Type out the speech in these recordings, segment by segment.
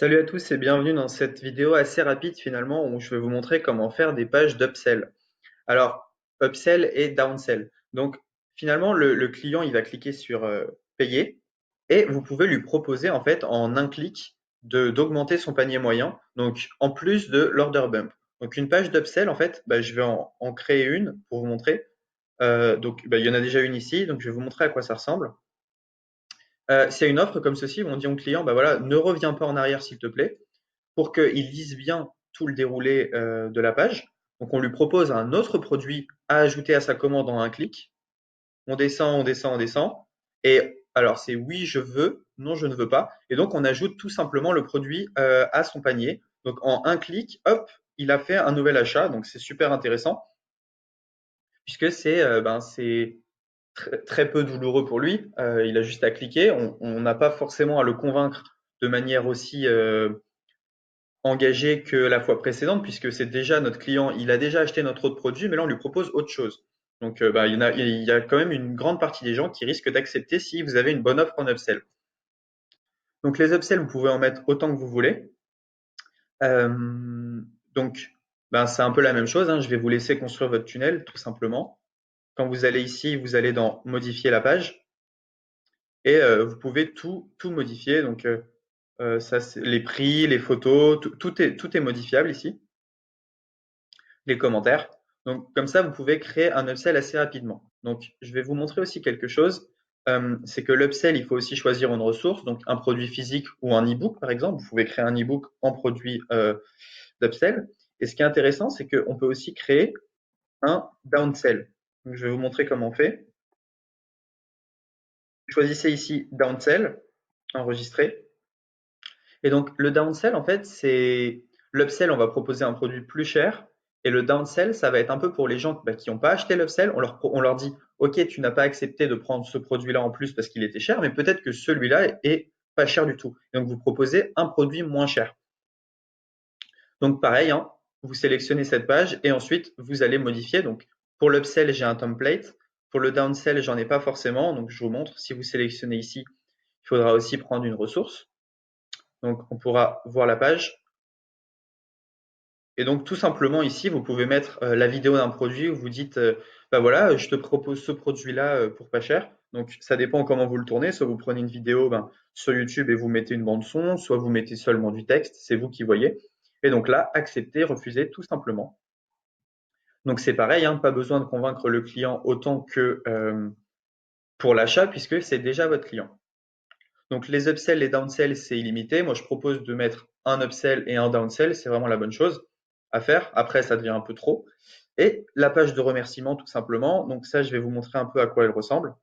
Salut à tous et bienvenue dans cette vidéo assez rapide finalement où je vais vous montrer comment faire des pages d'upsell. Alors, upsell et downsell. Donc finalement le client il va cliquer sur payer et vous pouvez lui proposer en fait en un clic d'augmenter son panier moyen, donc en plus de l'order bump. Donc une page d'upsell en fait, je vais en créer une pour vous montrer. Il y en a déjà une ici, donc je vais vous montrer à quoi ça ressemble. C'est une offre comme ceci où on dit au client, bah voilà, ne reviens pas en arrière s'il te plaît pour qu'il lise bien tout le déroulé de la page. Donc on lui propose un autre produit à ajouter à sa commande en un clic. On descend, on descend, on descend. Et alors c'est oui, je veux, non, je ne veux pas. Et donc on ajoute tout simplement le produit à son panier. Donc en un clic, hop, il a fait un nouvel achat. Donc c'est super intéressant puisque c'est très peu douloureux pour lui. Il a juste à cliquer. On n'a pas forcément à le convaincre de manière aussi engagé que la fois précédente, puisque c'est déjà notre client, il a déjà acheté notre autre produit, mais là on lui propose autre chose. Donc il y a quand même une grande partie des gens qui risquent d'accepter si vous avez une bonne offre en upsell. Donc les upsells, vous pouvez en mettre autant que vous voulez. Euh, donc c'est un peu la même chose, hein. Je vais vous laisser construire votre tunnel, tout simplement. Quand vous allez ici, vous allez dans modifier la page et vous pouvez tout modifier. Donc les prix, les photos, tout est modifiable ici. Les commentaires. Donc, comme ça, vous pouvez créer un upsell assez rapidement. Donc, je vais vous montrer aussi quelque chose. C'est que l'upsell, il faut aussi choisir une ressource, donc un produit physique ou un e-book, par exemple. Vous pouvez créer un e-book en produit d'upsell. Et ce qui est intéressant, c'est qu'on peut aussi créer un downsell. Donc, je vais vous montrer comment on fait. Choisissez ici downsell, enregistrer. Et donc, le downsell, en fait, c'est l'upsell, on va proposer un produit plus cher. Et le downsell, ça va être un peu pour les gens qui n'ont pas acheté l'upsell. On leur dit, OK, tu n'as pas accepté de prendre ce produit-là en plus parce qu'il était cher, mais peut-être que celui-là est pas cher du tout. Et donc, vous proposez un produit moins cher. Donc, pareil, hein, vous sélectionnez cette page et ensuite, vous allez modifier. Donc, pour l'upsell, j'ai un template. Pour le downsell, j'en ai pas forcément. Donc, je vous montre. Si vous sélectionnez ici, il faudra aussi prendre une ressource. Donc, on pourra voir la page. Et donc, tout simplement, ici, vous pouvez mettre la vidéo d'un produit où vous dites, bah voilà, je te propose ce produit-là pour pas cher. Donc, ça dépend comment vous le tournez. Soit vous prenez une vidéo sur YouTube et vous mettez une bande son, soit vous mettez seulement du texte, c'est vous qui voyez. Et donc là, accepter, refuser, tout simplement. Donc, c'est pareil, hein, pas besoin de convaincre le client autant que pour l'achat, puisque c'est déjà votre client. Donc, les upsells, les downsells, c'est illimité. Moi, je propose de mettre un upsell et un downsell. C'est vraiment la bonne chose à faire. Après, ça devient un peu trop. Et la page de remerciement, tout simplement. Donc, ça, je vais vous montrer un peu à quoi elle ressemble.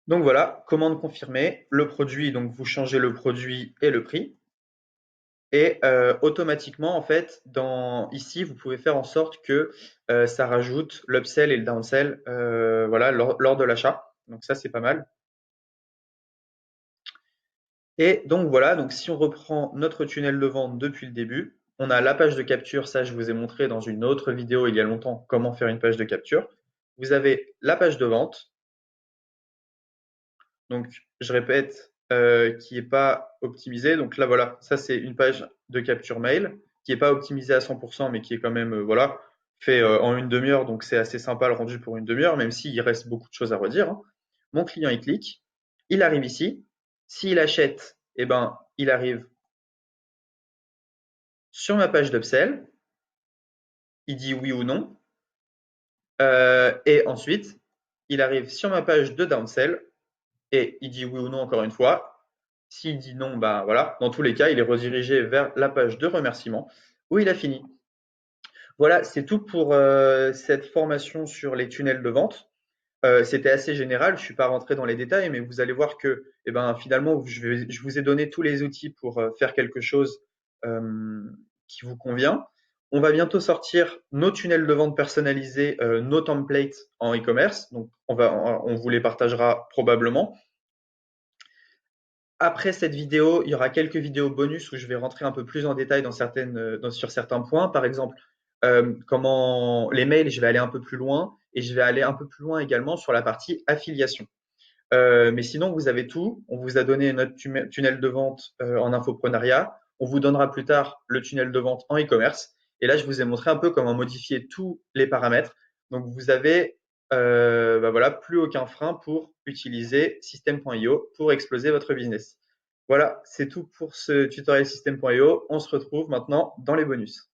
Donc, voilà, commande confirmée. Le produit, donc, vous changez le produit et le prix. Et automatiquement, en fait, ici, vous pouvez faire en sorte que ça rajoute l'upsell et le downsell voilà, lors de l'achat. Donc, ça, c'est pas mal. Et donc voilà, donc si on reprend notre tunnel de vente depuis le début, on a la page de capture, ça je vous ai montré dans une autre vidéo il y a longtemps comment faire une page de capture. Vous avez la page de vente, donc je répète, qui n'est pas optimisée. Donc là voilà, ça c'est une page de capture mail qui n'est pas optimisée à 100%, mais qui est quand même voilà, fait en une demi-heure, donc c'est assez sympa le rendu pour une demi-heure, même s'il reste beaucoup de choses à redire, hein. Mon client il clique, il arrive ici, s'il achète, eh ben, il arrive sur ma page d'Upsell, il dit oui ou non, et ensuite, il arrive sur ma page de Downsell, et il dit oui ou non encore une fois. S'il dit non, bah voilà, dans tous les cas, il est redirigé vers la page de remerciement, où il a fini. Voilà, c'est tout pour cette formation sur les tunnels de vente. C'était assez général, je ne suis pas rentré dans les détails, mais vous allez voir que finalement, je vous ai donné tous les outils pour faire quelque chose euh, qui vous convient. On va bientôt sortir nos tunnels de vente personnalisés, nos templates en e-commerce. Donc, on vous les partagera probablement. Après cette vidéo, il y aura quelques vidéos bonus où je vais rentrer un peu plus en détail sur certains points. Par exemple, comment les mails, je vais aller un peu plus loin et je vais aller un peu plus loin également sur la partie affiliation. Mais sinon, vous avez tout. On vous a donné notre tunnel de vente en infoprenariat. On vous donnera plus tard le tunnel de vente en e-commerce. Et là, je vous ai montré un peu comment modifier tous les paramètres. Donc, vous avez bah voilà, plus aucun frein pour utiliser System.io pour exploser votre business. Voilà, c'est tout pour ce tutoriel System.io. On se retrouve maintenant dans les bonus.